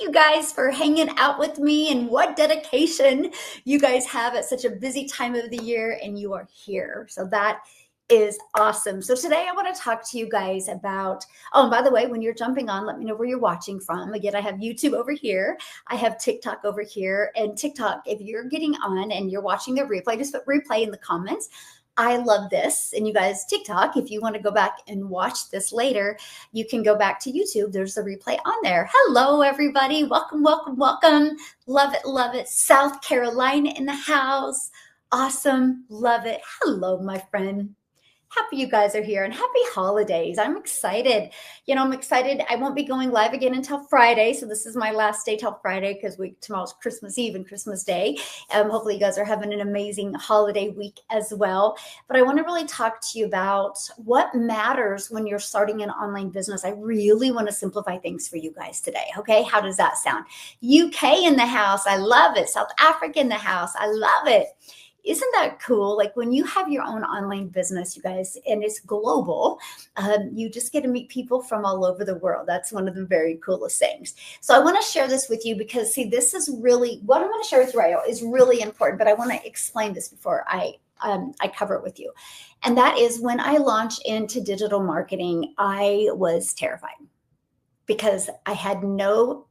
you guys for hanging out with me and what dedication you guys have at such a busy time of the year, and you are here. So that is awesome. So today I want to talk to you guys about, oh, and by the way, when you're jumping on, let me know where you're watching from. Again, I have YouTube over here. I have TikTok over here. And TikTok, if you're getting on and you're watching the replay, just put replay in the comments. I love this. And you guys, TikTok, if you want to go back and watch this later, you can go back to YouTube. There's a replay on there. Hello, everybody. Welcome, welcome, welcome. Love it, love it. South Carolina in the house. Awesome. Love it. Hello, my friend. Happy you guys are here and happy holidays. I'm excited. I'm excited. I won't be going live again until Friday. So this is my last day till Friday because tomorrow's Christmas Eve and Christmas Day. Hopefully you guys are having an amazing holiday week as well. But I want to really talk to you about what matters when you're starting an online business. I really want to simplify things for you guys today. Okay. How does that sound? UK in the house. I love it. South Africa in the house. I love it. Isn't that cool? Like when you have your own online business, you guys, and it's global, you just get to meet people from all over the world. That's one of the very coolest things. So I want to share this with you because, see, this is really, what I'm going to share with you right now is really important, but I want to explain this before I cover it with you. And that is when I launched into digital marketing, I was terrified because I had no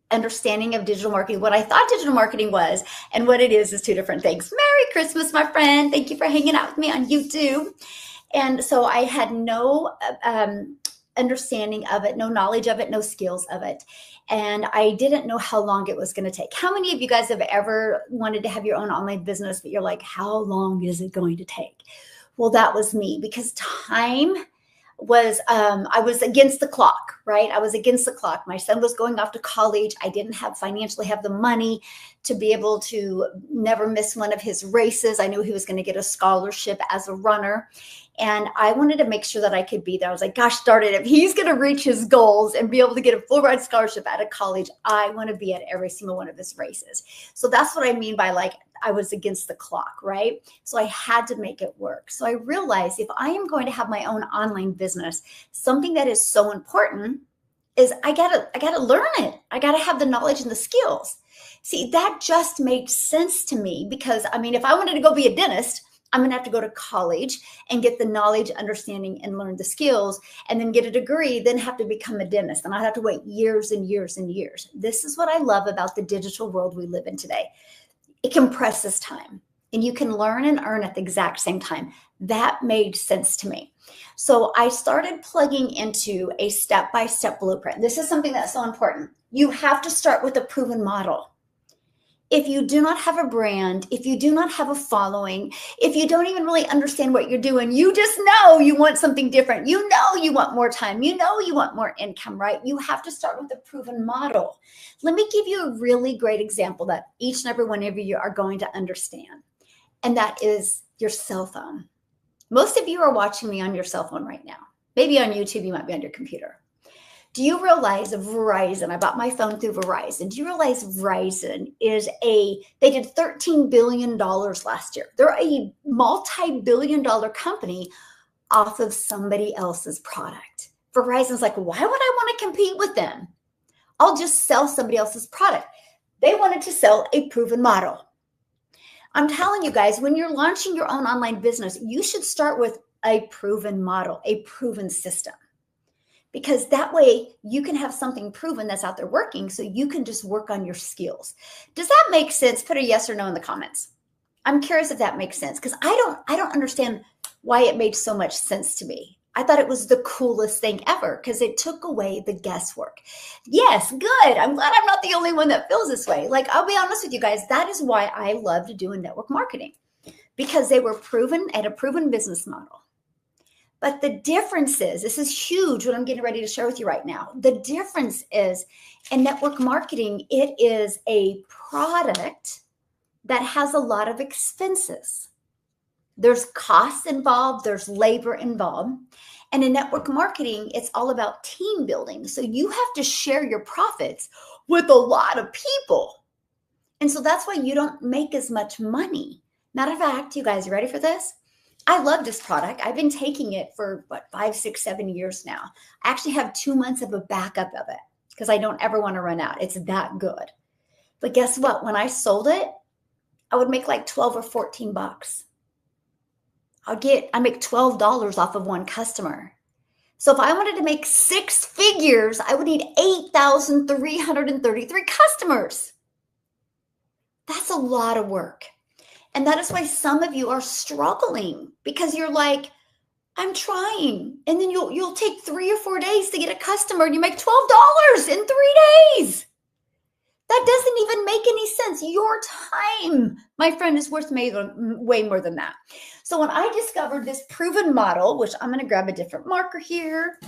understanding of digital marketing. What I thought digital marketing was and what it is two different things. Merry Christmas, my friend. Thank you for hanging out with me on YouTube. And so I had no understanding of it, no knowledge of it, no skills of it. And I didn't know how long it was going to take. How many of you guys have ever wanted to have your own online business, but you're like, how long is it going to take? Well, that was me because time was, I was against the clock, right? I was against the clock. My son was going off to college. I didn't financially have the money to be able to never miss one of his races. I knew he was going to get a scholarship as a runner. And I wanted to make sure that I could be there. I was like, gosh darn it, if he's going to reach his goals and be able to get a full ride scholarship out of college, I want to be at every single one of his races. So that's what I mean by like, I was against the clock, right? So I had to make it work. So I realized if I am going to have my own online business, something that is so important is I gotta learn it. I gotta have the knowledge and the skills. See, that just made sense to me because I mean, if I wanted to go be a dentist, I'm going to have to go to college and get the knowledge, understanding, and learn the skills, and then get a degree, then have to become a dentist. And I have to wait years and years and years. This is what I love about the digital world we live in today. It compresses time and you can learn and earn at the exact same time. That made sense to me. So I started plugging into a step-by-step blueprint. This is something that's so important. You have to start with a proven model. If you do not have a brand, if you do not have a following, if you don't even really understand what you're doing, you just know you want something different. You know you want more time. You know you want more income, right? You have to start with a proven model. Let me give you a really great example that each and every one of you are going to understand, and that is your cell phone. Most of you are watching me on your cell phone right now. Maybe on YouTube, you might be on your computer. Do you realize Verizon, I bought my phone through Verizon. Do you realize Verizon they did $13 billion last year. They're a multi-billion-dollar company off of somebody else's product. Verizon's like, why would I want to compete with them? I'll just sell somebody else's product. They wanted to sell a proven model. I'm telling you guys, when you're launching your own online business, you should start with a proven model, a proven system. Because that way you can have something proven that's out there working so you can just work on your skills. Does that make sense? Put a yes or no in the comments. I'm curious if that makes sense because I don't understand why it made so much sense to me. I thought it was the coolest thing ever because it took away the guesswork. Yes, good. I'm glad I'm not the only one that feels this way. Like, I'll be honest with you guys, that is why I love to do network marketing because they were proven at a proven business model. But the difference is, this is huge what I'm getting ready to share with you right now. The difference is in network marketing, it is a product that has a lot of expenses. There's costs involved, there's labor involved. And in network marketing, it's all about team building. So you have to share your profits with a lot of people. And so that's why you don't make as much money. Matter of fact, you guys, you ready for this? I love this product. I've been taking it for 5, 6, 7 years now. I actually have 2 months of a backup of it. because I don't ever want to run out. It's that good. But guess what? When I sold it, I would make like 12 or 14 bucks. I make $12 off of one customer. So if I wanted to make 6 figures, I would need 8,333 customers. That's a lot of work. And that is why some of you are struggling, because you're like, I'm trying. And then you'll take 3 or 4 days to get a customer and you make $12 in 3 days. That doesn't even make any sense. Your time, my friend, is worth way more than that. So when I discovered this proven model, which I'm going to grab a different marker here.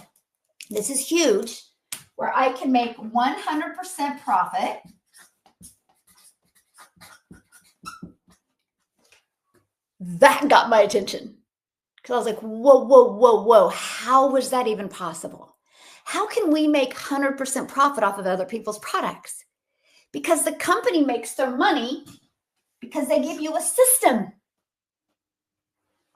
This is huge, where I can make 100% profit. That got my attention, because I was like, whoa, whoa, whoa, whoa. How was that even possible? How can we make 100% profit off of other people's products? Because the company makes their money because they give you a system.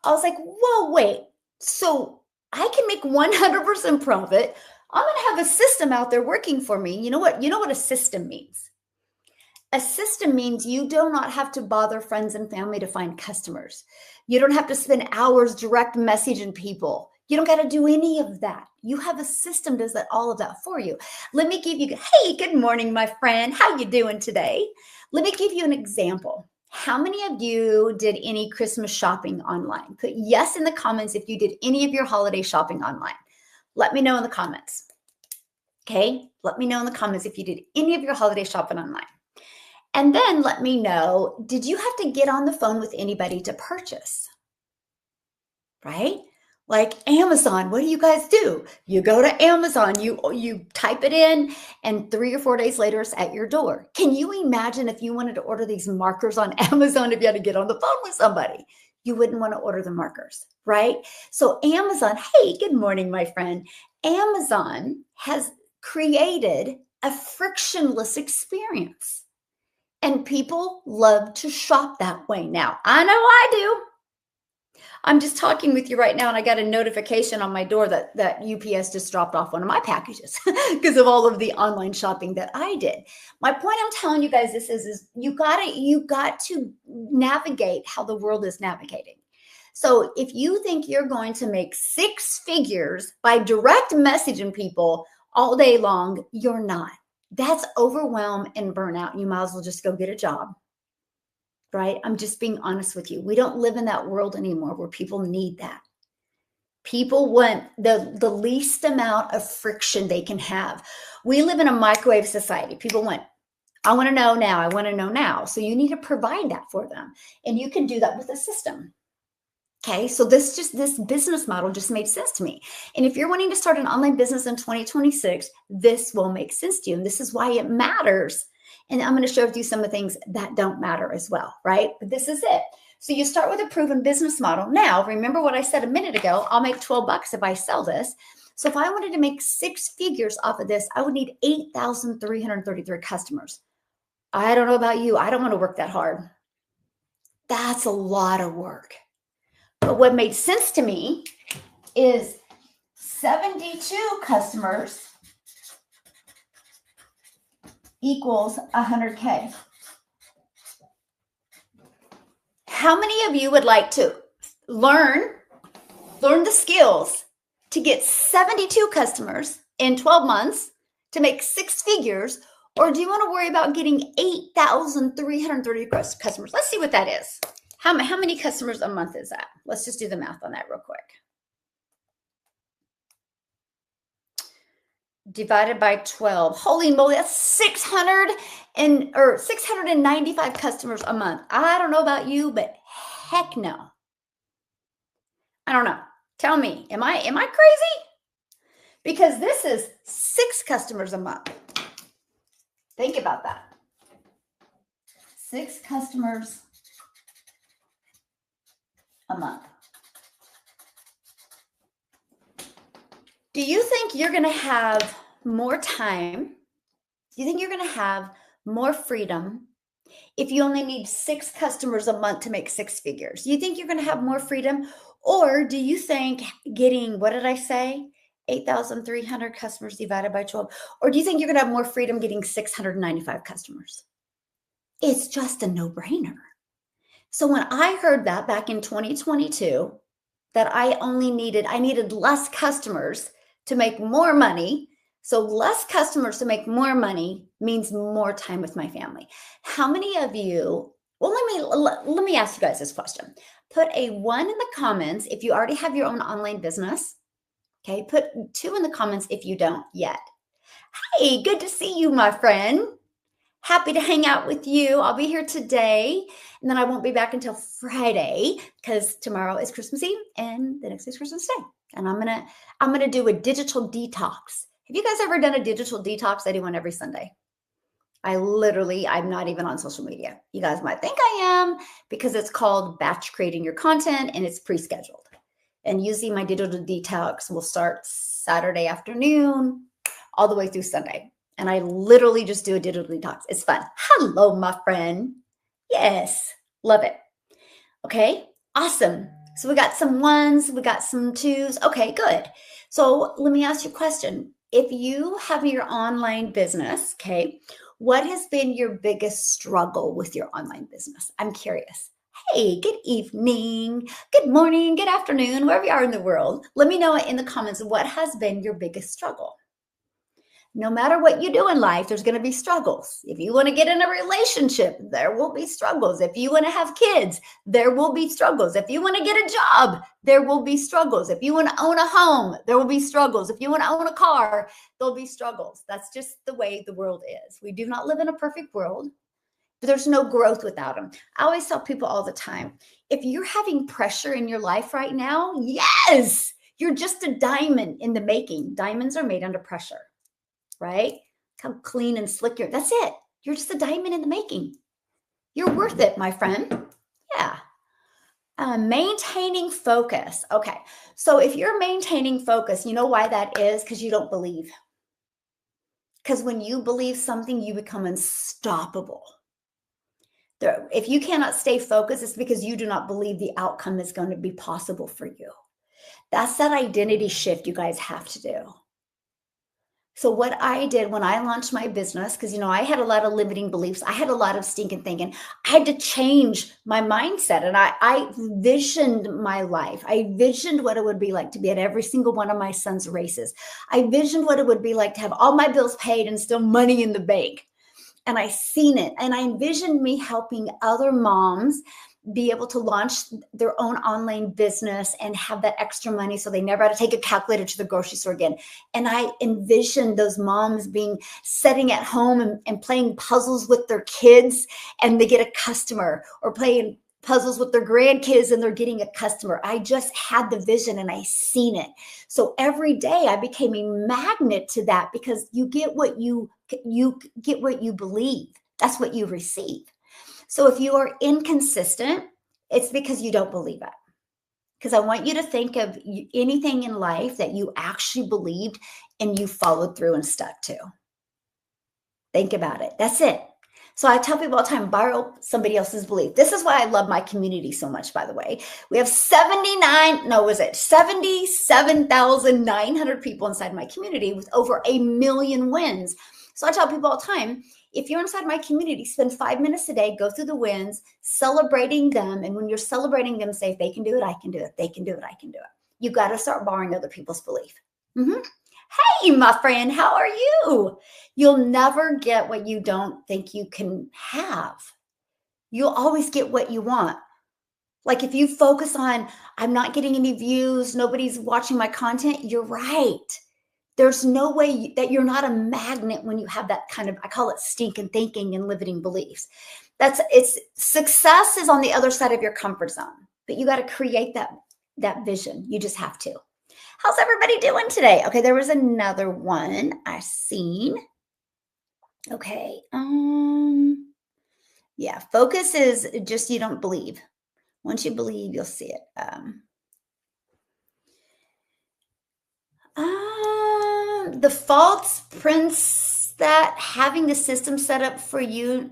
I was like, whoa, wait. So I can make 100% profit. I'm going to have a system out there working for me. You know what a system means? A system means you do not have to bother friends and family to find customers. You don't have to spend hours direct messaging people. You don't got to do any of that. You have a system does all of that for you. Let me give you, hey, good morning, my friend. How you doing today? Let me give you an example. How many of you did any Christmas shopping online? Put yes in the comments if you did any of your holiday shopping online. Let me know in the comments. Okay? Let me know in the comments if you did any of your holiday shopping online. And then let me know, did you have to get on the phone with anybody to purchase? Right? Like Amazon, what do you guys do? You go to Amazon, you type it in, and 3 or 4 days later, it's at your door. Can you imagine if you wanted to order these markers on Amazon, if you had to get on the phone with somebody? You wouldn't want to order the markers, right? So Amazon, hey, good morning, my friend. Amazon has created a frictionless experience. And people love to shop that way now. I know I do. I'm just talking with you right now, and I got a notification on my door that UPS just dropped off one of my packages because of all of the online shopping that I did. My point I'm telling you guys this is you got to navigate how the world is navigating. So if you think you're going to make 6 figures by direct messaging people all day long, you're not. That's overwhelm and burnout. You might as well just go get a job. Right? I'm just being honest with you. We don't live in that world anymore where people need that. People want the least amount of friction they can have. We live in a microwave society. People want, I want to know now. I want to know now. So you need to provide that for them. And you can do that with a system. Okay, so this business model just made sense to me. And if you're wanting to start an online business in 2026, this will make sense to you. And this is why it matters. And I'm going to share with you some of the things that don't matter as well, right? But this is it. So you start with a proven business model. Now, remember what I said a minute ago, I'll make 12 bucks if I sell this. So if I wanted to make 6 figures off of this, I would need 8,333 customers. I don't know about you. I don't want to work that hard. That's a lot of work. But what made sense to me is 72 customers equals 100K. How many of you would like to learn the skills to get 72 customers in 12 months to make 6 figures? Or do you want to worry about getting 8,330 customers? Let's see what that is. How many customers a month is that? Let's just do the math on that real quick. Divided by 12. Holy moly, that's 695 customers a month. I don't know about you, but heck no. I don't know. Tell me, am I crazy? Because this is 6 customers a month. Think about that. 6 customers a month. Do you think you're going to have more time? Do you think you're going to have more freedom if you only need 6 customers a month to make 6 figures? Do you think you're going to have more freedom? Or do you think getting, what did I say? 8,300 customers divided by 12. Or do you think you're going to have more freedom getting 695 customers? It's just a no-brainer. So when I heard that back in 2022, that I needed less customers to make more money. So less customers to make more money means more time with my family. How many of you, well, let me ask you guys this question. Put a 1 in the comments if you already have your own online business. Okay, put 2 in the comments if you don't yet. Hey, good to see you, my friend. Happy to hang out with you. I'll be here today, and then I won't be back until Friday because tomorrow is Christmas Eve and the next day is Christmas Day. And I'm gonna do a digital detox. Have you guys ever done a digital detox? I do one every Sunday. I'm not even on social media. You guys might think I am because it's called batch creating your content and it's pre-scheduled. And usually my digital detox will start Saturday afternoon all the way through Sunday. And I literally just do a digital detox. It's fun. Hello, my friend. Yes, love it. Okay, awesome. So we got some 1s, we got some 2s. Okay, good. So let me ask you a question. If you have your online business, okay, what has been your biggest struggle with your online business? I'm curious. Hey, good evening, good morning, good afternoon, wherever you are in the world. Let me know in the comments what has been your biggest struggle. No matter what you do in life, there's going to be struggles. If you want to get in a relationship, there will be struggles. If you want to have kids, there will be struggles. If you want to get a job, there will be struggles. If you want to own a home, there will be struggles. If you want to own a car, there'll be struggles. That's just the way the world is. We do not live in a perfect world, but there's no growth without them. I always tell people all the time, if you're having pressure in your life right now, yes, you're just a diamond in the making. Diamonds are made under pressure. Right? How clean and slick you're. That's it. You're just a diamond in the making. You're worth it, my friend. Yeah. Maintaining focus. Okay. So if you're maintaining focus, you know why that is? Because you don't believe. Because when you believe something, you become unstoppable. If you cannot stay focused, it's because you do not believe the outcome is going to be possible for you. That's that identity shift you guys have to do. So what I did when I launched my business, because, I had a lot of limiting beliefs. I had a lot of stinking thinking. I had to change my mindset. And I visioned my life. I visioned what it would be like to be at every single one of my son's races. I visioned what it would be like to have all my bills paid and still money in the bank. And I seen it. And I envisioned me helping other moms be able to launch their own online business and have that extra money so they never had to take a calculator to the grocery store again. And I envisioned those moms sitting at home and playing puzzles with their kids and they get a customer, or playing puzzles with their grandkids and they're getting a customer. I just had the vision and I seen it. So every day I became a magnet to that, because you get what you get what you believe. That's what you receive. So if you are inconsistent, it's because you don't believe it. Because I want you to think of anything in life that you actually believed and you followed through and stuck to. Think about it. That's it. So I tell people all the time, borrow somebody else's belief. This is why I love my community so much, by the way. We have 77,900 people inside my community with over 1 million wins. So I tell people all the time, if you're inside my community, spend 5 minutes a day, go through the wins, celebrating them. And when you're celebrating them, say, if they can do it, I can do it. They can do it, I can do it. You got to start borrowing other people's belief. Hey, my friend, how are you? You'll never get what you don't think you can have. You'll always get what you want. Like if you focus on, I'm not getting any views, nobody's watching my content, you're right. There's no way that you're not a magnet when you have that kind of, I call it stinking thinking and limiting beliefs. Success is on the other side of your comfort zone, but you got to create that vision. You just have to. How's everybody doing today? Okay, there was another one I seen. Okay. Yeah, focus is just you don't believe. Once you believe, you'll see it. The false prince that having the system set up for you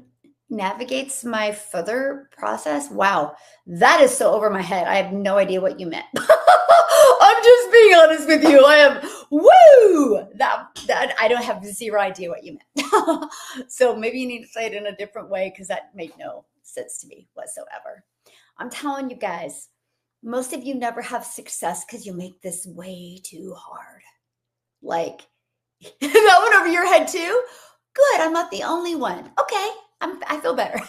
navigates my further process. Wow, that is so over my head. I have no idea what you meant. I'm just being honest with you. I have Woo! That I don't have zero idea what you meant. So maybe you need to say it in a different way because that made no sense to me whatsoever. I'm telling you guys, most of you never have success because you make this way too hard. Like, that went over your head too? Good, I'm not the only one. Okay, I feel better.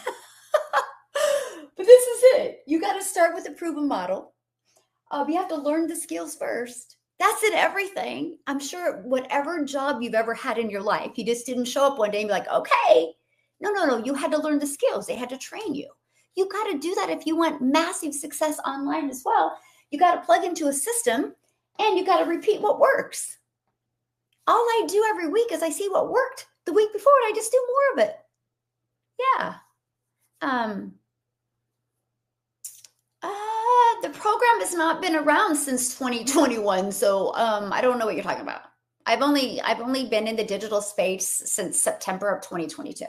But this is it. You got to start with a proven model. You have to learn the skills first. That's in everything. I'm sure whatever job you've ever had in your life, you just didn't show up one day and be like, okay. No. You had to learn the skills. They had to train you. You got to do that if you want massive success online as well. You got to plug into a system and you got to repeat what works. All I do every week is I see what worked the week before and I just do more of it. Yeah. The program has not been around since 2021, so I don't know what you're talking about. I've only been in the digital space since September of 2022.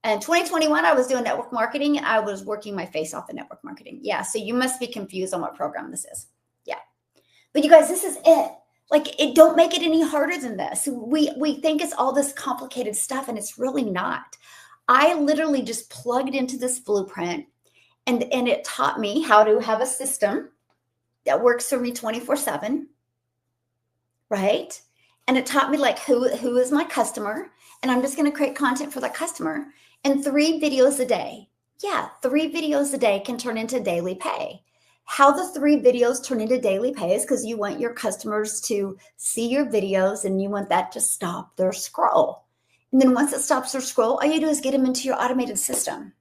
And 2021, I was doing network marketing. I was working my face off in network marketing. Yeah, so you must be confused on what program this is. Yeah, but you guys, this is it. Like, it don't make it any harder than this. We think it's all this complicated stuff, and it's really not. I literally just plugged into this blueprint. And it taught me how to have a system that works for me 24/7, right? And it taught me like who is my customer, and I'm just going to create content for that customer. And 3 videos a day. Yeah, 3 videos a day can turn into daily pay. How the 3 videos turn into daily pay is because you want your customers to see your videos and you want that to stop their scroll. And then once it stops their scroll, all you do is get them into your automated system.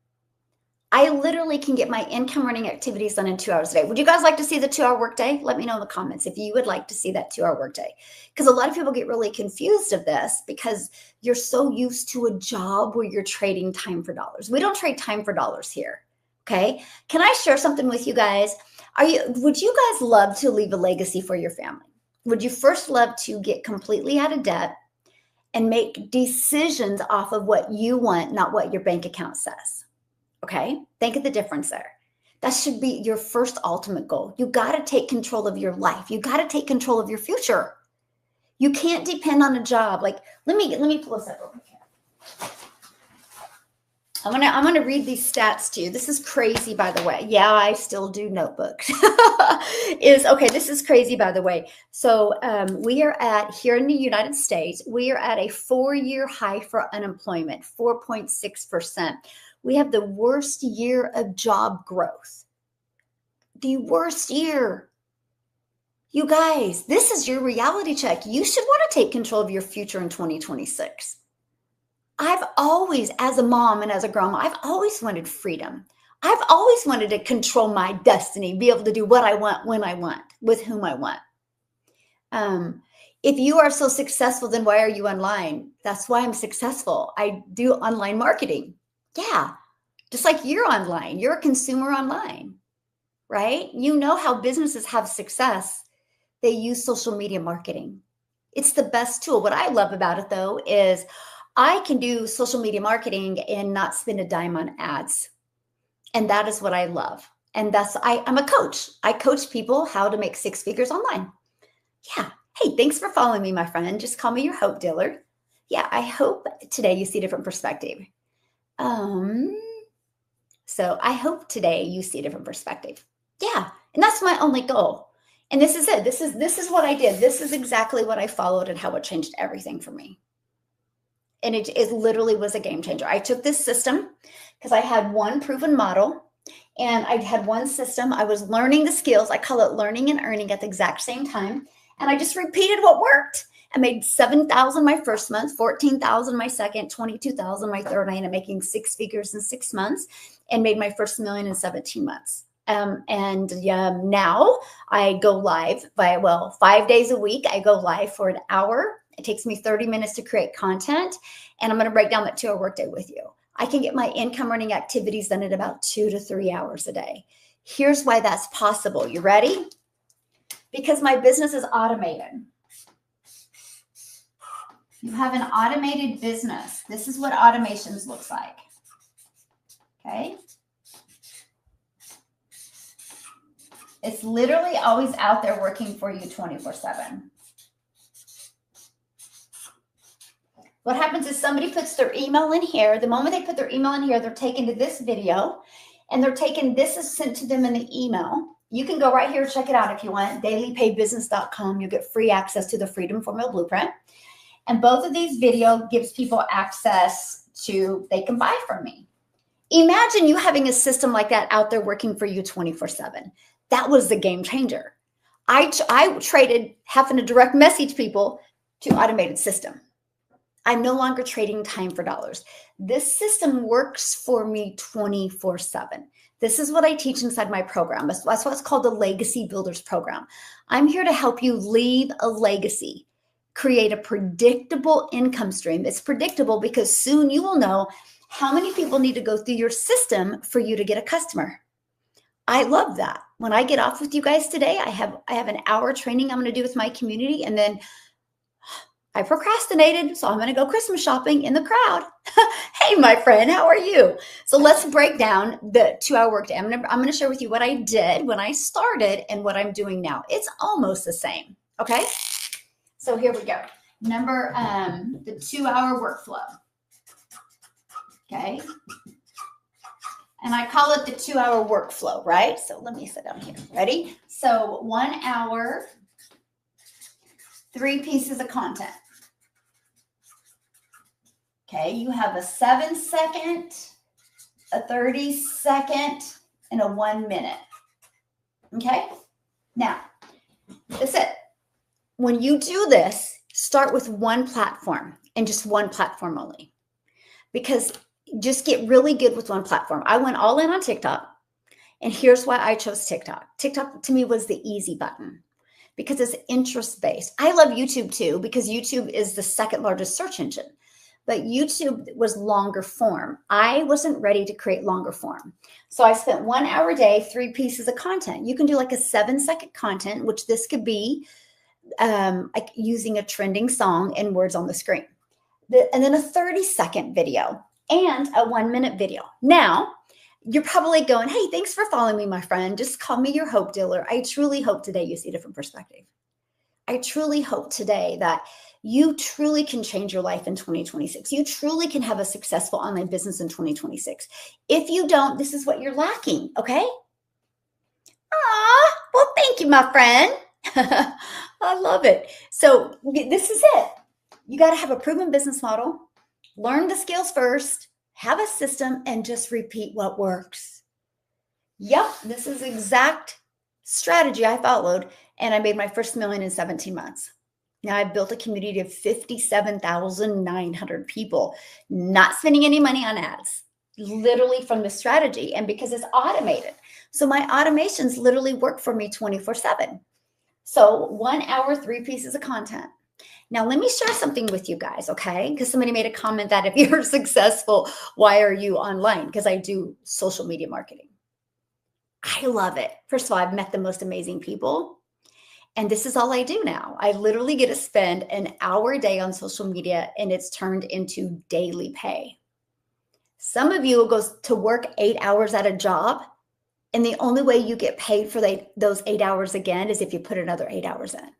I literally can get my income running activities done in 2 hours a day. Would you guys like to see the 2-hour workday? Let me know in the comments if you would like to see that 2-hour workday. Because a lot of people get really confused of this because you're so used to a job where you're trading time for dollars. We don't trade time for dollars here. Okay. Can I share something with you guys? Would you guys love to leave a legacy for your family? Would you first love to get completely out of debt and make decisions off of what you want, not what your bank account says? Okay, think of the difference there. That should be your first ultimate goal. You got to take control of your life. You got to take control of your future. You can't depend on a job. Like, let me pull this up over here. I'm gonna read these stats to you. This is crazy, by the way. Yeah, I still do notebooks. This is crazy, by the way. So we are here in the United States, we are at a 4-year high for unemployment, 4.6%. We have the worst year of job growth. The worst year. You guys, this is your reality check. You should want to take control of your future in 2026. I've always, as a mom and as a grandma, I've always wanted freedom. I've always wanted to control my destiny, be able to do what I want, when I want, with whom I want. If you are so successful, then why are you online? That's why I'm successful. I do online marketing. Yeah, just like you're online. You're a consumer online, right? You know how businesses have success. They use social media marketing. It's the best tool. What I love about it, though, is I can do social media marketing and not spend a dime on ads. And that is what I love. And I'm a coach. I coach people how to make 6 figures online. Yeah. Hey, thanks for following me, my friend. Just call me your hope dealer. Yeah, I hope today you see a different perspective. So I hope today you see a different perspective. Yeah, and that's my only goal. And this is it. This is what I did. This is exactly what I followed and how it changed everything for me. And it literally was a game changer. I took this system because I had one proven model and I had one system. I was learning the skills. I call it learning and earning at the exact same time. And I just repeated what worked. I made $7,000 my first month, $14,000 my second, $22,000 my third. I ended up making 6 figures in 6 months and made my first $1 million in 17 months. Now I go live 5 days a week. I go live for an hour. It takes me 30 minutes to create content. And I'm going to break down that 2-hour workday with you. I can get my income earning activities done in about 2 to 3 hours a day. Here's why that's possible. You ready? Because my business is automated. You have an automated business. This is what automations looks like. Okay. It's literally always out there working for you 24/7. What happens is somebody puts their email in here. The moment they put their email in here, they're taken to this video, and they're taken, this is sent to them in the email. You can go right here, check it out if you want, dailypaybusiness.com. You'll get free access to the Freedom Formula Blueprint. And both of these videos gives people access to, they can buy from me. Imagine you having a system like that out there working for you 24/7. That was the game changer. I traded having to direct message people to automated system. I'm no longer trading time for dollars. This system works for me 24/7. This is what I teach inside my program. That's what's called the Legacy Builders Program. I'm here to help you leave a legacy, create a predictable income stream. It's predictable because soon you will know how many people need to go through your system for you to get a customer. I love that. When I get off with you guys today, I have an hour training I'm going to do with my community, and then I procrastinated, so I'm going to go Christmas shopping in the crowd. Hey, my friend, how are you? So let's break down the 2-hour workday. I'm going to share with you what I did when I started and what I'm doing now. It's almost the same. Okay. So here we go. Number, the 2-hour workflow. Okay. And I call it the 2-hour workflow, right? So let me sit down here. Ready? So 1 hour, 3 pieces of content. Okay, you have a 7-second, a 30-second, and a 1 minute. Okay, now that's it. When you do this, start with one platform and just one platform only, because just get really good with one platform. I went all in on TikTok, and here's why I chose TikTok. TikTok to me was the easy button because it's interest-based. I love YouTube too because YouTube is the second largest search engine. But YouTube was longer form. I wasn't ready to create longer form. So I spent 1 hour a day, 3 pieces of content. You can do like a 7-second content, which this could be like using a trending song and words on the screen. And then a 30-second video and a 1-minute video. Now, you're probably going, hey, thanks for following me, my friend. Just call me your hope dealer. I truly hope today you see a different perspective. I truly hope today that you truly can change your life in 2026. You truly can have a successful online business in 2026. If you don't, this is what you're lacking, okay? Well, thank you, my friend. I love it. So this is it. You got to have a proven business model, learn the skills first, have a system, and just repeat what works. Yep, this is exact strategy I followed, and I made my first $1 million in 17 months. Now I've built a community of 57,900 people, not spending any money on ads, literally from the strategy. And because it's automated. So my automations literally work for me 24/7. So 1 hour, 3 pieces of content. Now let me share something with you guys, okay? Because somebody made a comment that if you're successful, why are you online? Because I do social media marketing. I love it. First of all, I've met the most amazing people. And this is all I do now. I literally get to spend an hour a day on social media, and it's turned into daily pay. Some of you will go to work 8 hours at a job, and the only way you get paid for those 8 hours again is if you put another 8 hours in.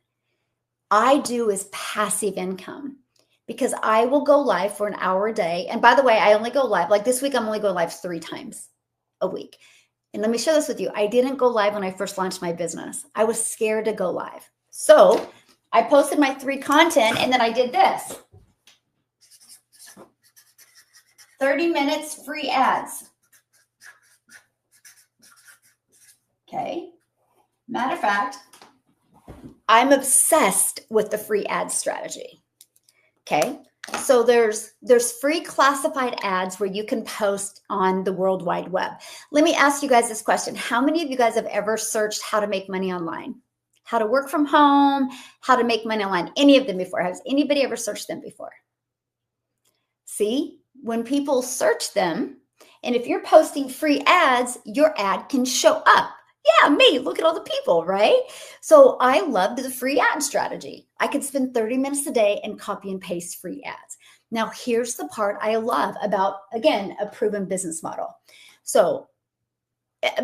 I do is passive income because I will go live for an hour a day. And by the way, I only go live, like this week, I'm only going live 3 times a week. And let me share this with you. I didn't go live when I first launched my business. I was scared to go live. So I posted my 3 content, and then I did this. 30 minutes free ads. Okay. Matter of fact, I'm obsessed with the free ad strategy. Okay. So there's free classified ads where you can post on the World Wide Web. Let me ask you guys this question. How many of you guys have ever searched how to make money online? How to work from home, how to make money online? Any of them before? Has anybody ever searched them before? See, when people search them, and if you're posting free ads, your ad can show up. Yeah, me, look at all the people, right? So I loved the free ad strategy. I could spend 30 minutes a day and copy and paste free ads. Now, here's the part I love about, again, a proven business model. So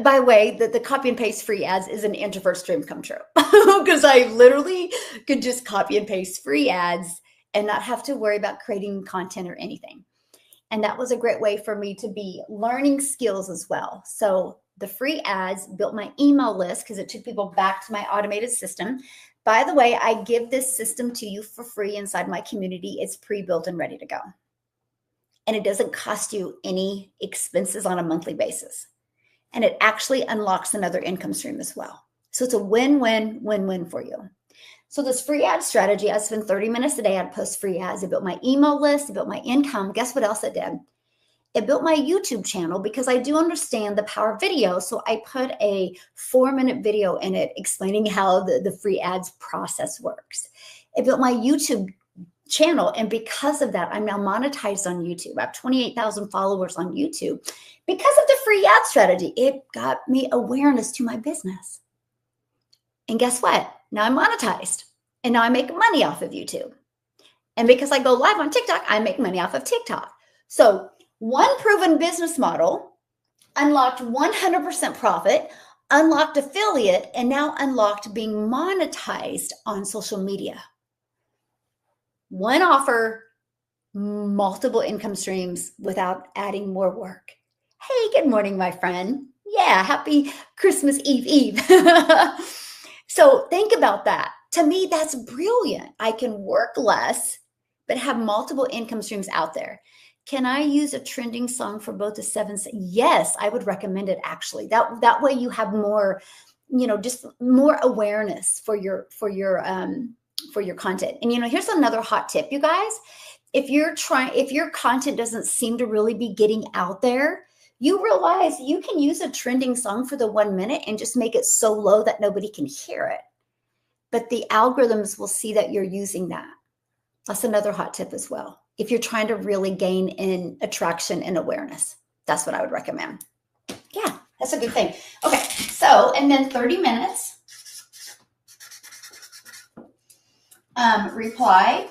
by the way, the copy and paste free ads is an introvert's dream come true because I literally could just copy and paste free ads and not have to worry about creating content or anything. And that was a great way for me to be learning skills as well. So the free ads built my email list because it took people back to my automated system. By the way, I give this system to you for free inside my community. It's pre-built and ready to go. And it doesn't cost you any expenses on a monthly basis. And it actually unlocks another income stream as well. So it's a win-win, win-win for you. So this free ad strategy, I spend 30 minutes a day. I'd post free ads. It built my email list. It built my income. Guess what else it did? It built my YouTube channel because I do understand the power of video. So I put a 4-minute video in it explaining how the free ads process works. It built my YouTube channel. And because of that, I'm now monetized on YouTube. I have 28,000 followers on YouTube. Because of the free ad strategy, it got me awareness to my business. And guess what? Now I'm monetized. And now I make money off of YouTube. And because I go live on TikTok, I make money off of TikTok. So one proven business model unlocked 100% profit, unlocked affiliate, and now unlocked being monetized on social media. One offer, multiple income streams without adding more work. Hey, good morning, my friend. Yeah, happy Christmas Eve. So think about that. To me, that's brilliant. I can work less, but have multiple income streams out there. Can I use a trending song for both the 7? Yes, I would recommend it actually. That way you have more, just more awareness for your content. And here's another hot tip, you guys. If your content doesn't seem to really be getting out there, you realize you can use a trending song for the 1 minute and just make it so low that nobody can hear it. But the algorithms will see that you're using that. That's another hot tip as well. If you're trying to really gain in attraction and awareness, that's what I would recommend. Yeah, that's a good thing. Okay, so, and then 30 minutes. Reply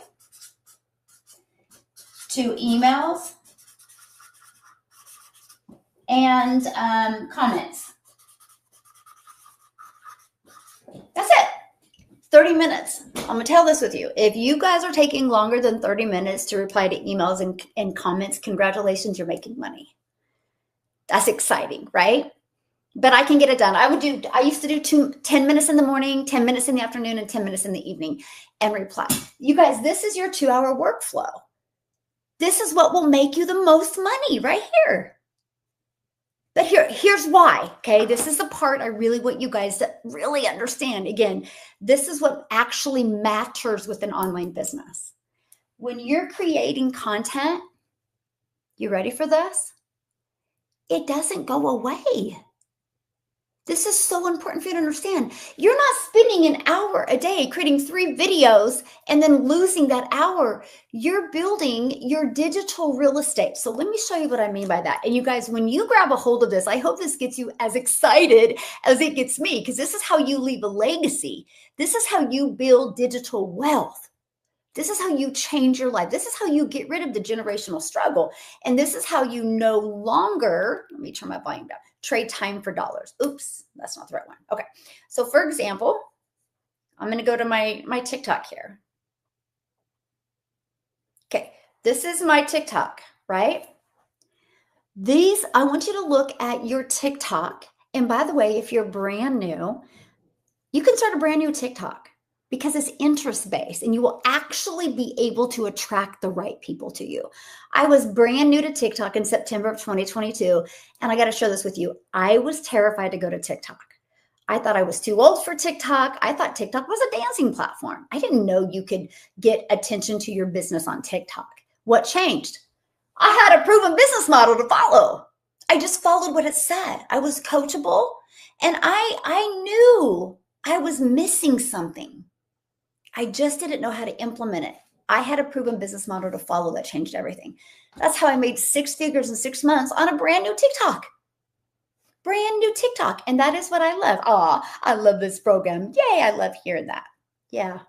to emails and comments. That's it. 30 minutes. I'm going to tell this with you. If you guys are taking longer than 30 minutes to reply to emails and comments, congratulations, you're making money. That's exciting, right? But I can get it done. I used to do 10 minutes in the morning, 10 minutes in the afternoon, and 10 minutes in the evening and reply. You guys, this is your 2-hour workflow. This is what will make you the most money right here. But here's why, okay? This is the part I really want you guys to really understand. Again, this is what actually matters with an online business. When you're creating content, you ready for this? It doesn't go away. This is so important for you to understand. You're not spending an hour a day creating 3 videos and then losing that hour. You're building your digital real estate. So let me show you what I mean by that. And you guys, when you grab a hold of this, I hope this gets you as excited as it gets me, because this is how you leave a legacy. This is how you build digital wealth. This is how you change your life. This is how you get rid of the generational struggle. And this is how you no longer, let me turn my volume down, trade time for dollars. Oops, that's not the right one. Okay. So for example, I'm going to go to my TikTok here. Okay. This is my TikTok, right? I want you to look at your TikTok. And by the way, if you're brand new, you can start a brand new TikTok, because it's interest-based and you will actually be able to attract the right people to you. I was brand new to TikTok in September of 2022, and I got to share this with you. I was terrified to go to TikTok. I thought I was too old for TikTok. I thought TikTok was a dancing platform. I didn't know you could get attention to your business on TikTok. What changed? I had a proven business model to follow. I just followed what it said. I was coachable, and I knew I was missing something. I just didn't know how to implement it. I had a proven business model to follow that changed everything. That's how I made 6 figures in 6 months on a brand new TikTok. Brand new TikTok. And that is what I love. Oh, I love this program. Yay, I love hearing that. Yeah.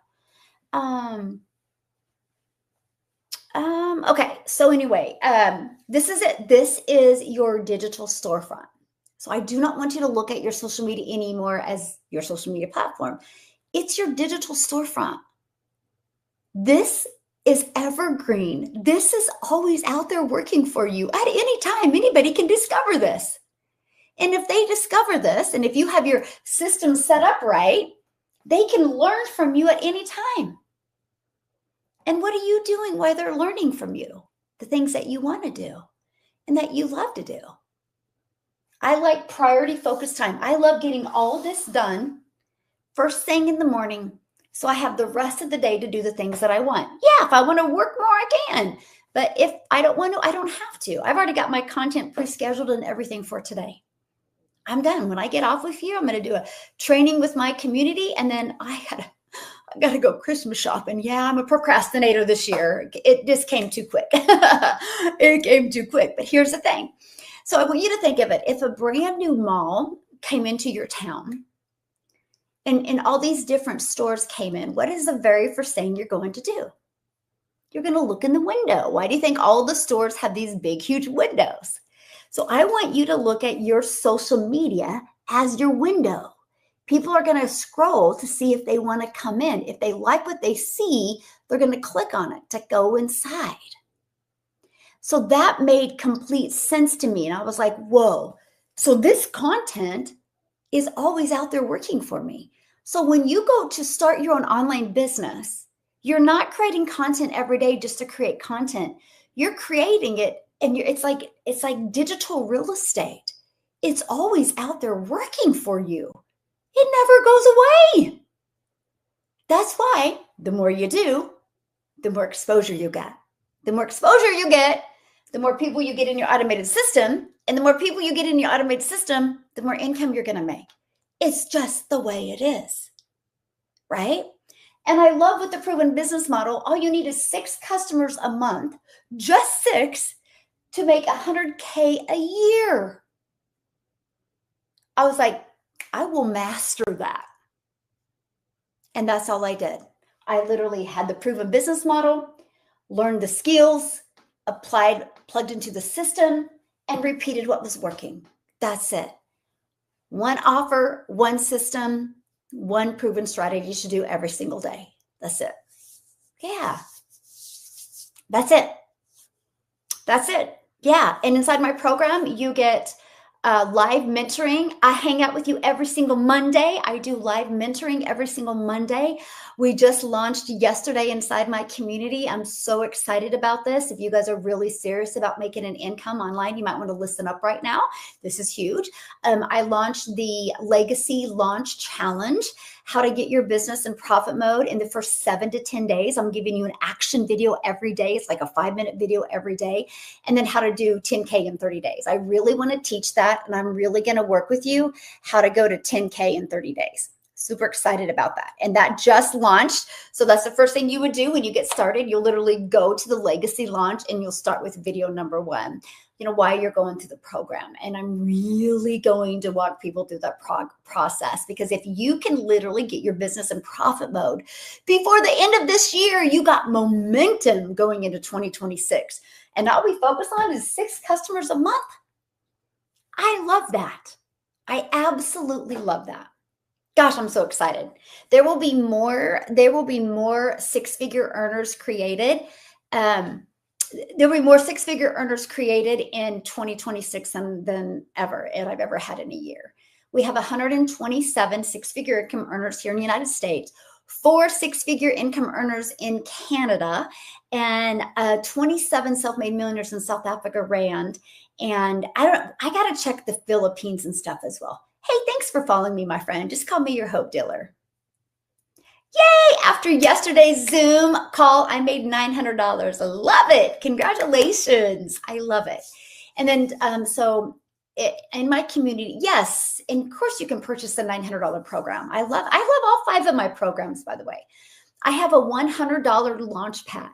Okay. So anyway, this is it. This is your digital storefront. So I do not want you to look at your social media anymore as your social media platform. It's your digital storefront. This is evergreen. This is always out there working for you at any time. Anybody can discover this. And if they discover this, and if you have your system set up right, they can learn from you at any time. And what are you doing while they're learning from you? The things that you want to do and that you love to do. I like priority focused time. I love getting all this done first thing in the morning, so I have the rest of the day to do the things that I want. Yeah, if I want to work more, I can. But if I don't want to, I don't have to. I've already got my content pre-scheduled and everything for today. I'm done. When I get off with you, I'm going to do a training with my community, and then I got to go Christmas shopping. Yeah, I'm a procrastinator this year. It just came too quick. It came too quick. But here's the thing. So I want you to think of it. If a brand new mall came into your town, and all these different stores came in, what is the very first thing you're going to do? You're going to look in the window. Why do you think all the stores have these big, huge windows? So I want you to look at your social media as your window. People are going to scroll to see if they want to come in. If they like what they see, they're going to click on it to go inside. So that made complete sense to me. And I was like, whoa. So this content is always out there working for me. So when you go to start your own online business, you're not creating content every day just to create content. You're creating it, and it's like digital real estate. It's always out there working for you. It never goes away. That's why the more you do, the more exposure you get. The more exposure you get, the more people you get in your automated system, and the more people you get in your automated system, the more income you're going to make. It's just the way it is, right? And I love with the proven business model, all you need is 6 customers a month, just 6, to make $100K a year. I was like, I will master that. And that's all I did. I literally had the proven business model, learned the skills, plugged into the system, and repeated what was working. That's it. One offer, one system, one proven strategy to do every single day. That's it. Yeah. That's it. That's it. Yeah. And inside my program, you get live mentoring. I hang out with you every single Monday. I do live mentoring every single Monday. We just launched yesterday inside my community. I'm so excited about this. If you guys are really serious about making an income online, you might want to listen up right now. This is huge. I launched the Legacy Launch Challenge, how to get your business in profit mode in the first 7 to 10 days. I'm giving you an action video every day. It's like a 5-minute video every day. And then how to do 10K in 30 days. I really want to teach that. And I'm really going to work with you how to go to 10K in 30 days. Super excited about that. And that just launched. So that's the first thing you would do when you get started. You'll literally go to the Legacy Launch and you'll start with video number 1. You know, why you're going through the program. And I'm really going to walk people through that process, because if you can literally get your business in profit mode before the end of this year, you got momentum going into 2026. And all we focus on is 6 customers a month. I love that. I absolutely love that. Gosh, I'm so excited. There will be more 6-figure earners created. There'll be more 6-figure earners created in 2026 than ever, and I've ever had in a year. We have 127 6-figure income earners here in the United States, 4 6-figure income earners in Canada, and 27 self-made millionaires in South Africa, Rand. And I got to check the Philippines and stuff as well. Hey, thanks for following me, my friend. Just call me your hope dealer. Yay! After yesterday's Zoom call, I made $900. I love it. Congratulations. I love it. And then, in my community, yes, and of course you can purchase the $900 program. I love all 5 of my programs, by the way. I have a $100 launch pad.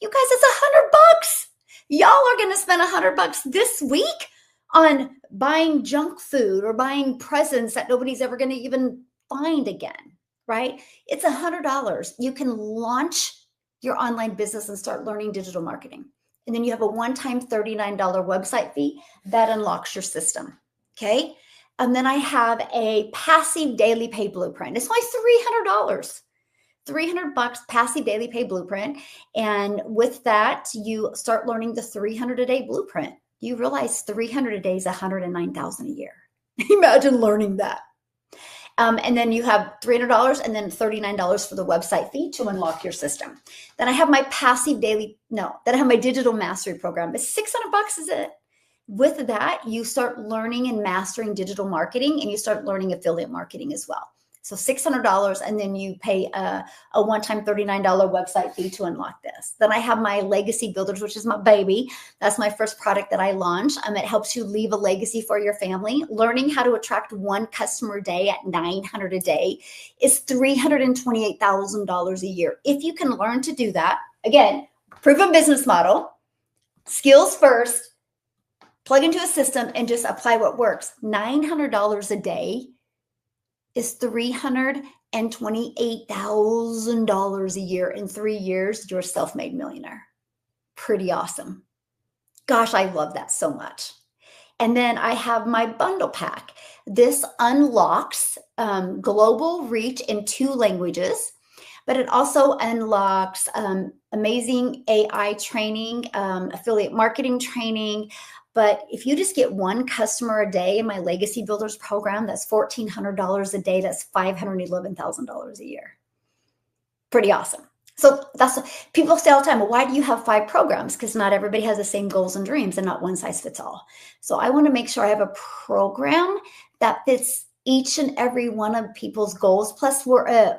You guys, it's $100. Y'all are going to spend $100 this week on buying junk food or buying presents that nobody's ever going to even find again, right? It's $100. You can launch your online business and start learning digital marketing. And then you have a one-time $39 website fee that unlocks your system, okay? And then I have a passive daily pay blueprint. It's only $300. $300 passive daily pay blueprint. And with that, you start learning the 300 a day blueprint. You realize 300 a day is 109,000 a year. Imagine learning that. And then you have $300 and then $39 for the website fee to unlock your system. Then I have my then I have my digital mastery program. It's $600 is it. With that, you start learning and mastering digital marketing, and you start learning affiliate marketing as well. So $600, and then you pay a one-time $39 website fee to unlock this. Then I have my legacy builders, which is my baby. That's my first product that I launched. It helps you leave a legacy for your family. Learning how to attract one customer a day at $900 a day is $328,000 a year. If you can learn to do that, again, proven business model, skills first, plug into a system and just apply what works. $900 a day is $328,000 a year. In 3 years, you're a self-made millionaire. Pretty awesome. Gosh, I love that so much. And then I have my bundle pack. This unlocks global reach in 2 languages, but it also unlocks amazing AI training, affiliate marketing training. But if you just get one customer a day in my Legacy Builders program, that's $1,400 a day. That's $511,000 a year. Pretty awesome. So that's people say all the time, well, why do you have 5 programs? Because not everybody has the same goals and dreams and not one size fits all. So I want to make sure I have a program that fits each and every one of people's goals. Plus, we're a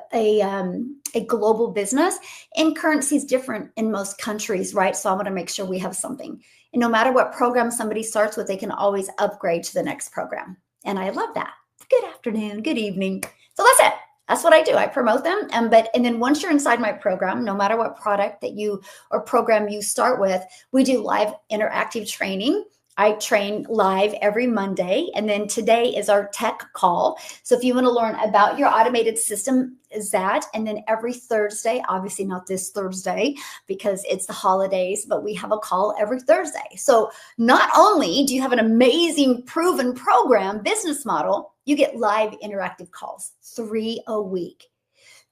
global business, and currency is different in most countries, right? So I want to make sure we have something. And no matter what program somebody starts with, they can always upgrade to the next program. And I love that. Good afternoon, good evening. So that's it. That's what I do. I promote them. And then once you're inside my program, no matter what product that you or program you start with, we do live interactive training. I train live every Monday, and then today is our tech call. So if you want to learn about your automated system, is that, and then every Thursday, obviously not this Thursday because it's the holidays, but we have a call every Thursday. So not only do you have an amazing proven program business model, you get live interactive calls, 3 a week.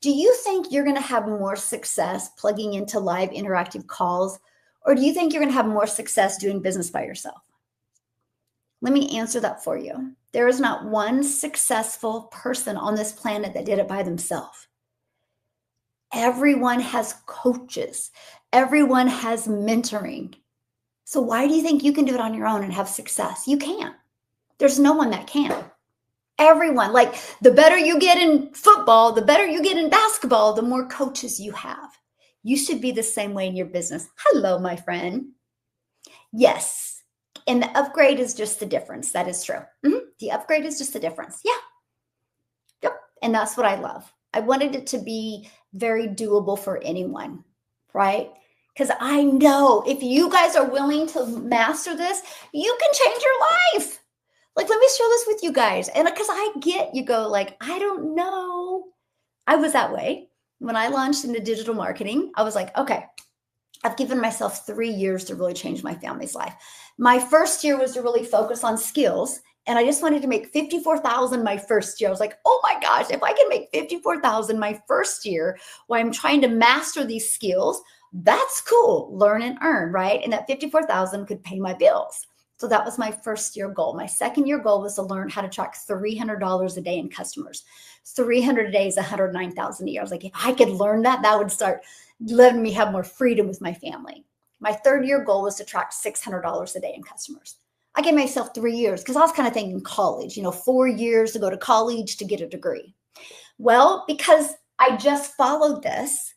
Do you think you're going to have more success plugging into live interactive calls, or do you think you're going to have more success doing business by yourself? Let me answer that for you. There is not one successful person on this planet that did it by themselves. Everyone has coaches. Everyone has mentoring. So why do you think you can do it on your own and have success? You can't. There's no one that can. Everyone, like the better you get in football, the better you get in basketball, the more coaches you have. You should be the same way in your business. Hello, my friend. Yes. And the upgrade is just the difference. That is true. The upgrade is just the difference. Yeah. Yep. And that's what I love. I wanted it to be very doable for anyone, right? Because I know if you guys are willing to master this, you can change your life. Like, let me share this with you guys. And because I get, you go like, I don't know. I was that way. When I launched into digital marketing, I was like, okay, I've given myself 3 years to really change my family's life. My first year was to really focus on skills. And I just wanted to make $54,000 my first year. I was like, oh my gosh, if I can make $54,000 my first year while I'm trying to master these skills, that's cool. Learn and earn, right? And that $54,000 could pay my bills. So that was my first year goal. My second year goal was to learn how to track $300 a day in customers. 300 a day is 109,000 a year. I was like, if I could learn that, that would start letting me have more freedom with my family. My third year goal was to track $600 a day in customers. I gave myself 3 years because I was kind of thinking college, 4 years to go to college to get a degree. Well, because I just followed this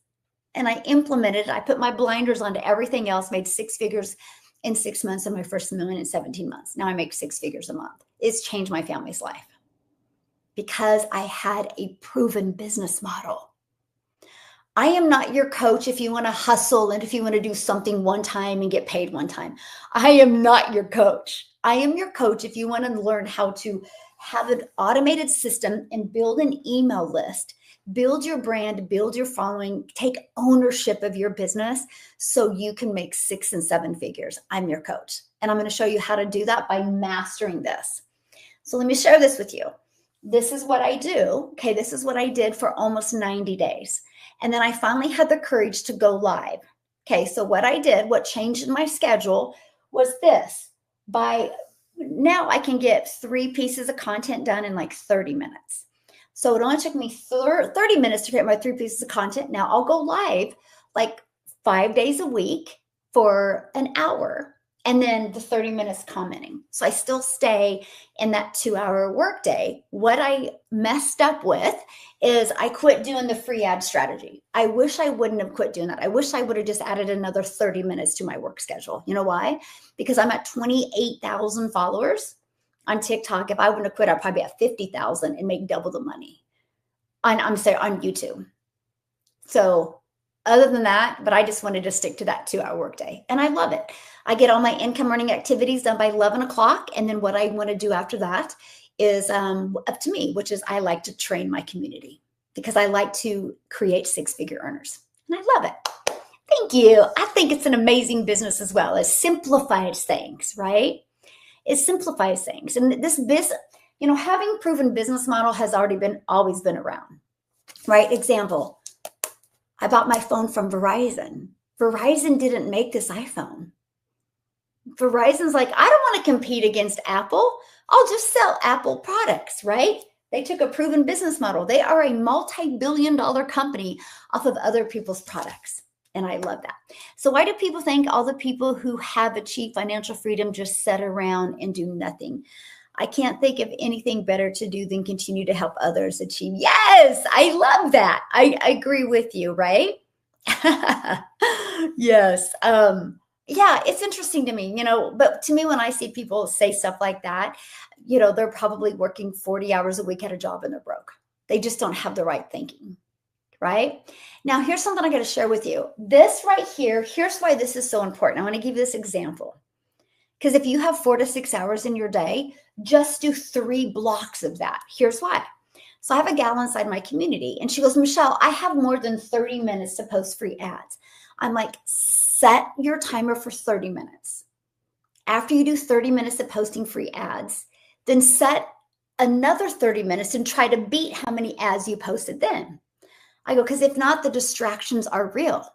and I implemented it, I put my blinders onto everything else, made 6 figures in 6 months and my first million in 17 months. Now I make 6 figures a month. It's changed my family's life because I had a proven business model. I am not your coach if you want to hustle and if you want to do something one time and get paid one time. I am not your coach. I am your coach if you want to learn how to have an automated system and build an email list, build your brand, build your following, take ownership of your business so you can make 6 and 7 figures. I'm your coach. And I'm going to show you how to do that by mastering this. So let me share this with you. This is what I do. Okay, this is what I did for almost 90 days. And then I finally had the courage to go live. Okay, so what I did, what changed in my schedule was this. By now I can get 3 pieces of content done in like 30 minutes. So it only took me 30 minutes to create my 3 pieces of content. Now I'll go live like 5 days a week for an hour, and then the 30 minutes commenting. So I still stay in that 2-hour workday. What I messed up with is I quit doing the free ad strategy. I wish I wouldn't have quit doing that. I wish I would have just added another 30 minutes to my work schedule. You know why? Because I'm at 28,000 followers on TikTok. If I wouldn't have quit, I'd probably be at 50,000 and make double the money on YouTube. So other than that, but I just wanted to stick to that 2-hour workday, and I love it. I get all my income earning activities done by 11 o'clock. And then what I want to do after that is up to me, which is I like to train my community because I like to create 6-figure earners, and I love it. Thank you. I think it's an amazing business as well. It simplifies things, right? It simplifies things. And this business, having proven business model has always been around, right? Example, I bought my phone from Verizon. Verizon didn't make this iPhone. Verizon's like, I don't want to compete against Apple. I'll just sell Apple products, right? They took a proven business model. They are a multi-billion-dollar company off of other people's products. And I love that. So why do people think all the people who have achieved financial freedom just sit around and do nothing? I can't think of anything better to do than continue to help others achieve. Yes, I love that. I agree with you, right? Yes. Yeah, it's interesting to me, but to me, when I see people say stuff like that, they're probably working 40 hours a week at a job and they're broke. They just don't have the right thinking, right? Now, here's something I got to share with you. This right here, here's why this is so important. I want to give you this example. Because if you have 4 to 6 hours in your day, just do 3 blocks of that. Here's why. So I have a gal inside my community, and she goes, Michelle, I have more than 30 minutes to post free ads. I'm like, set your timer for 30 minutes. After you do 30 minutes of posting free ads, then set another 30 minutes and try to beat how many ads you posted then. I go, because if not, the distractions are real.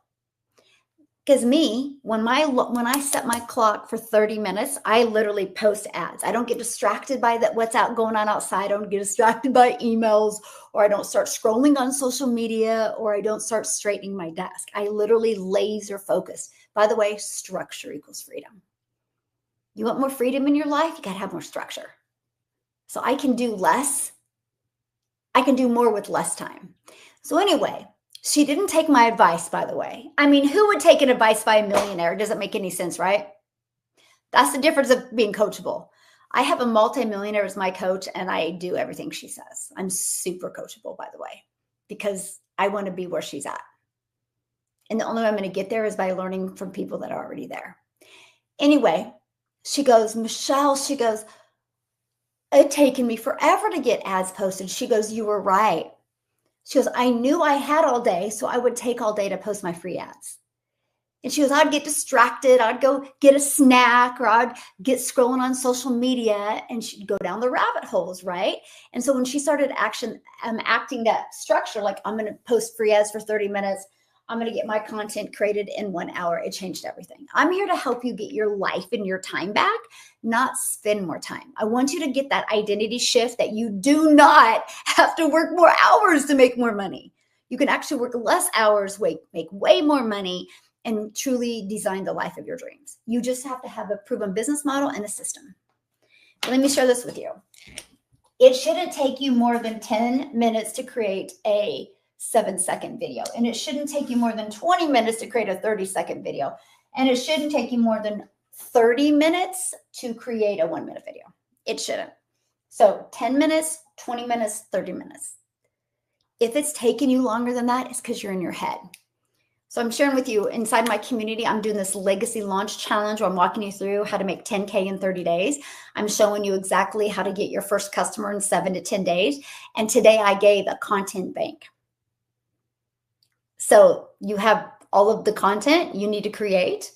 Because when I set my clock for 30 minutes, I literally post ads. I don't get distracted by what's going on outside. I don't get distracted by emails, or I don't start scrolling on social media, or I don't start straightening my desk. I literally laser focus. By the way, structure equals freedom. You want more freedom in your life? You got to have more structure. So I can do less. I can do more with less time. So anyway, she didn't take my advice, by the way. I mean, who would take an advice by a millionaire? It doesn't make any sense, right? That's the difference of being coachable. I have a multimillionaire as my coach, and I do everything she says. I'm super coachable, by the way, because I want to be where she's at. And the only way I'm going to get there is by learning from people that are already there. Anyway, she goes, Michelle, she goes, it's taken me forever to get ads posted. She goes, you were right. She goes, I knew I had all day, so I would take all day to post my free ads. And she goes, I'd get distracted. I'd go get a snack, or I'd get scrolling on social media, and she'd go down the rabbit holes, right? And so when she started acting that structure, like I'm going to post free ads for 30 minutes, I'm going to get my content created in 1 hour. It changed everything. I'm here to help you get your life and your time back, not spend more time. I want you to get that identity shift that you do not have to work more hours to make more money. You can actually work less hours, make way more money, and truly design the life of your dreams. You just have to have a proven business model and a system. So let me share this with you. It shouldn't take you more than 10 minutes to create a 7-second video. And it shouldn't take you more than 20 minutes to create a 30-second video. And it shouldn't take you more than 30 minutes to create a 1-minute video. It shouldn't. So 10 minutes, 20 minutes, 30 minutes. If it's taking you longer than that, it's because you're in your head. So I'm sharing with you inside my community, I'm doing this legacy launch challenge where I'm walking you through how to make 10K in 30 days. I'm showing you exactly how to get your first customer in 7 to 10 days. And today I gave a content bank. So you have all of the content you need to create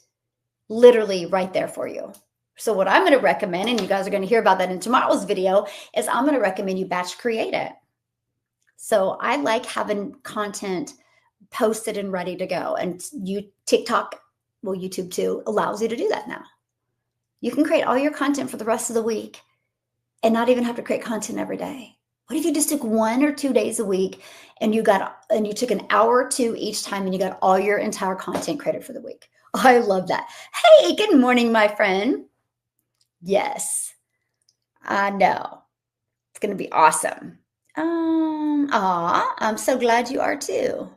literally right there for you. So what I'm going to recommend, and you guys are going to hear about that in tomorrow's video, is I'm going to recommend you batch create it. So I like having content posted and ready to go. And TikTok, well, YouTube too, allows you to do that now. You can create all your content for the rest of the week and not even have to create content every day. What if you just took 1 or 2 days a week and you took an hour or two each time and you got all your entire content created for the week? I love that. Hey, good morning, my friend. Yes, I know. It's going to be awesome. I'm so glad you are too.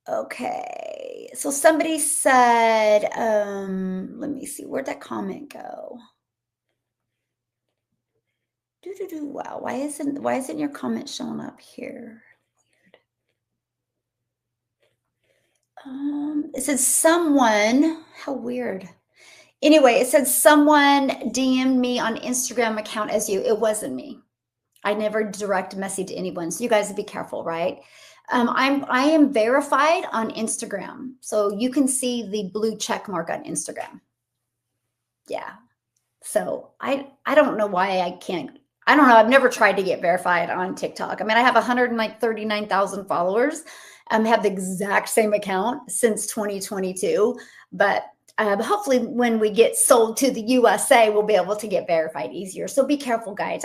Okay, so somebody said, let me see, where'd that comment go? Wow, why isn't your comment showing up here? Weird. It says someone, how weird. Anyway, it said someone DM'd me on Instagram account as you. It wasn't me. I never direct message anyone. So you guys be careful, right? I am verified on Instagram. So you can see the blue check mark on Instagram. Yeah. So I don't know why I can't. I don't know. I've never tried to get verified on TikTok. I mean, I have 139,000 followers. I have the exact same account since 2022, but hopefully when we get sold to the USA, we'll be able to get verified easier. So be careful, guys.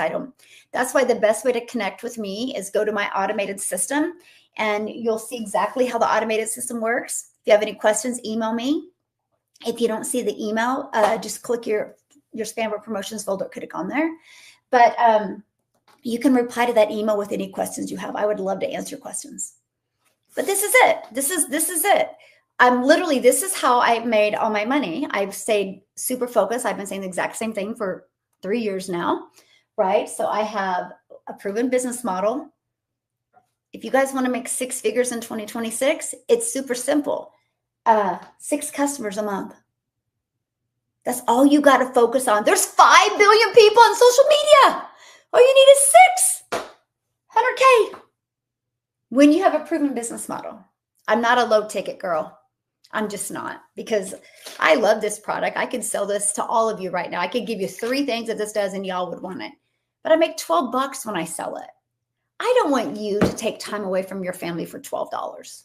That's why the best way to connect with me is go to my automated system and you'll see exactly how the automated system works. If you have any questions, email me. If you don't see the email, just click your spam or promotions folder, click on there. But you can reply to that email with any questions you have. I would love to answer questions. But this is it. This is it. This is how I've made all my money. I've stayed super focused. I've been saying the exact same thing for 3 years now, right? So I have a proven business model. If you guys want to make 6 figures in 2026, it's super simple. 6 customers a month. That's all you got to focus on. There's 5 billion people on social media. All you need is 100K. When you have a proven business model. I'm not a low ticket girl. I'm just not, because I love this product. I could sell this to all of you right now. I could give you 3 things that this does and y'all would want it. But I make $12 when I sell it. I don't want you to take time away from your family for $12.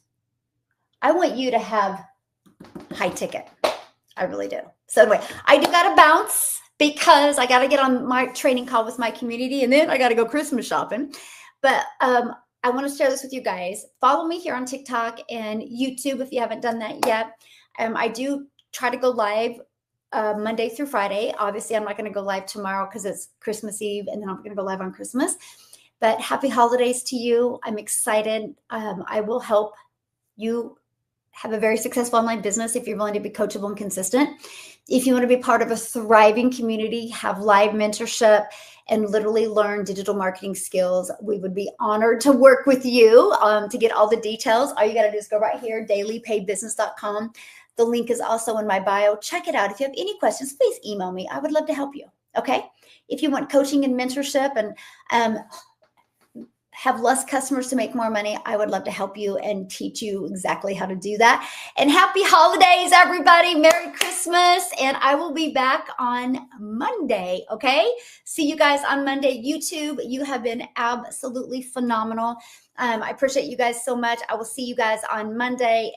I want you to have high ticket. I really do. So anyway, I do got to bounce because I got to get on my training call with my community and then I got to go Christmas shopping. But I want to share this with you guys. Follow me here on TikTok and YouTube if you haven't done that yet. I do try to go live Monday through Friday. Obviously, I'm not going to go live tomorrow because it's Christmas Eve and then I'm going to go live on Christmas. But happy holidays to you. I'm excited. I will help you have a very successful online business if you're willing to be coachable and consistent. If you want to be part of a thriving community, have live mentorship, and literally learn digital marketing skills, we would be honored to work with you. To get all the details, all you got to do is go right here, dailypaidbusiness.com. The link is also in my bio. Check it out. If you have any questions, please email me. I would love to help you. Okay. If you want coaching and mentorship and have less customers to make more money, I would love to help you and teach you exactly how to do that. And happy holidays, everybody. Merry Christmas. And I will be back on Monday. Okay. See you guys on Monday. YouTube, you have been absolutely phenomenal. I appreciate you guys so much. I will see you guys on Monday.